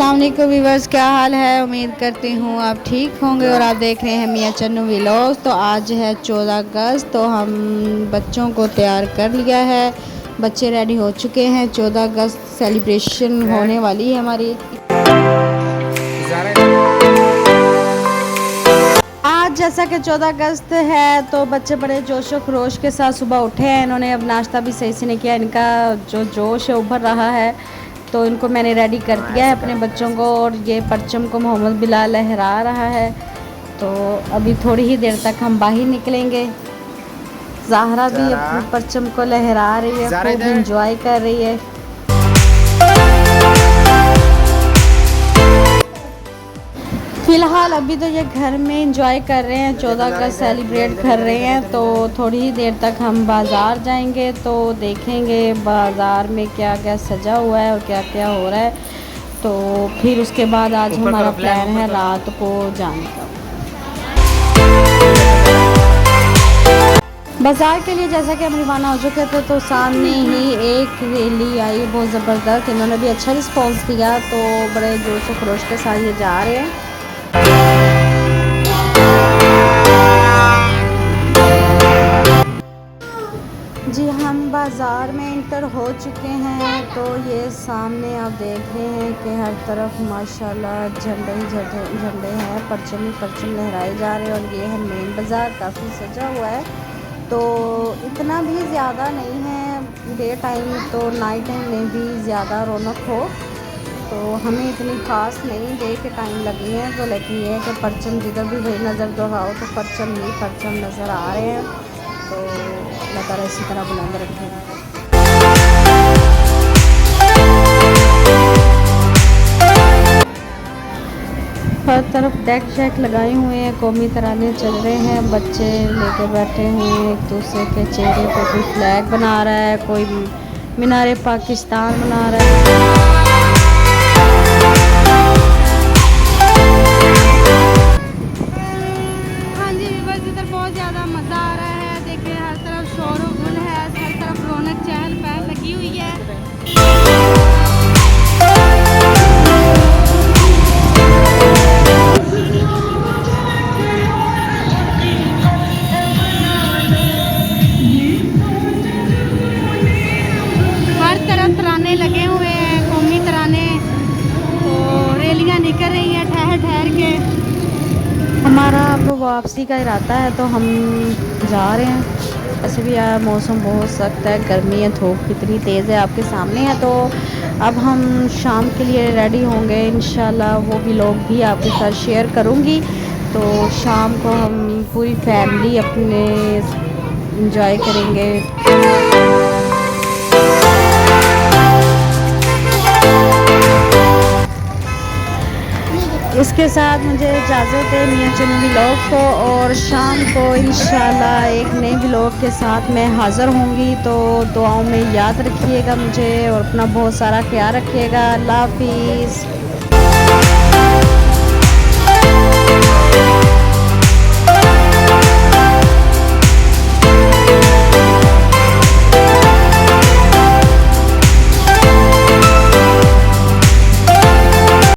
अस्सलाम वालेकुम व्यूअर्स, क्या हाल है। उम्मीद करती हूँ आप ठीक होंगे और आप देख रहे हैं मियां चन्नू व्लॉग्स। तो आज है 14 अगस्त, तो हम बच्चों को तैयार कर लिया है। बच्चे रेडी हो चुके हैं। 14 अगस्त सेलिब्रेशन होने वाली है हमारी। आज जैसा कि 14 अगस्त है तो बच्चे बड़े जोशो खरोश के साथ सुबह उठे हैं। इन्होंने अब नाश्ता भी सही से नहीं किया। इनका जो जोश है उभर रहा है, तो इनको मैंने रेडी कर दिया है अपने बच्चों को। और ये परचम को मोहम्मद बिलाल लहरा रहा है। तो अभी थोड़ी ही देर तक हम बाहर निकलेंगे। ज़ाहरा भी अपने परचम को लहरा रही है, खूब इंजॉय कर रही है। फ़िलहाल अभी तो ये घर में इंजॉय कर रहे हैं, 14 अगस्त सेलिब्रेट कर रहे हैं। तो थोड़ी ही देर तक हम बाज़ार जाएंगे तो देखेंगे बाज़ार में क्या क्या सजा हुआ है और क्या क्या हो रहा है। तो फिर उसके बाद आज हमारा प्लान है रात को जाने का। बाज़ार के लिए जैसा कि हम रवाना हो चुके थे तो सामने ही एक रैली आई बहुत ज़बरदस्त। इन्होंने भी अच्छा रिस्पॉन्स दिया, तो बड़े जोश व खरोश के साथ ये जा रहे हैं। जी हम बाज़ार में इंटर हो चुके हैं। तो ये सामने आप देख रहे हैं कि हर तरफ माशाल्लाह झंडे ही झंडे हैं, परचम ही परचम लहराए जा रहे हैं। और ये है मेन बाज़ार, काफ़ी सजा हुआ है। तो इतना भी ज़्यादा नहीं है डे टाइम, तो नाइट टाइम में भी ज़्यादा रौनक हो। तो हमें इतनी ख़ास नहीं डे के टाइम लगी है। तो लेकिन ये है कि परचम जिधर भी भाई नज़र दोहराओ तो परचम ही परचम नज़र आ रहे हैं। तो अल्लाह ताला इसी तरह बुलंद रखें। हर तरफ डेक शेक लगाए हुए हैं, कौमी तराने चल रहे हैं, बच्चे लेके बैठे हुए हैं। एक दूसरे के चेहरे पे कोई फ्लैग बना रहा है, कोई मीनारे पाकिस्तान बना रहा है। हाँ जी बस इधर बहुत ज़्यादा मज़ा आ रहा है। देखिए हर तरफ शोर और गुल है, हर तरफ रौनक चहल पहल लगी हुई है। हर तरफ तराने लगे हुए हैं, कौमी तराने। तो रैलियाँ निकल रही हैं ठहर ठहर के। हमारा अब वापसी का इरादा है तो हम जा रहे हैं। ऐसे भी यार मौसम बहुत सख्त है, गर्मी है, धूप कितनी तेज़ है आपके सामने है। तो अब हम शाम के लिए रेडी होंगे इंशाल्लाह, वो भी लोग भी आपके साथ शेयर करूँगी। तो शाम को हम पूरी फैमिली अपने इंजॉय करेंगे। इसके साथ मुझे इजाज़त है मियां चन्नू व्लॉग को, और शाम को इंशाल्लाह एक नए व्लॉग के साथ मैं हाज़िर होंगी। तो दुआओं में याद रखिएगा मुझे और अपना बहुत सारा ख्याल रखिएगा। अल्लाह हाफिज़।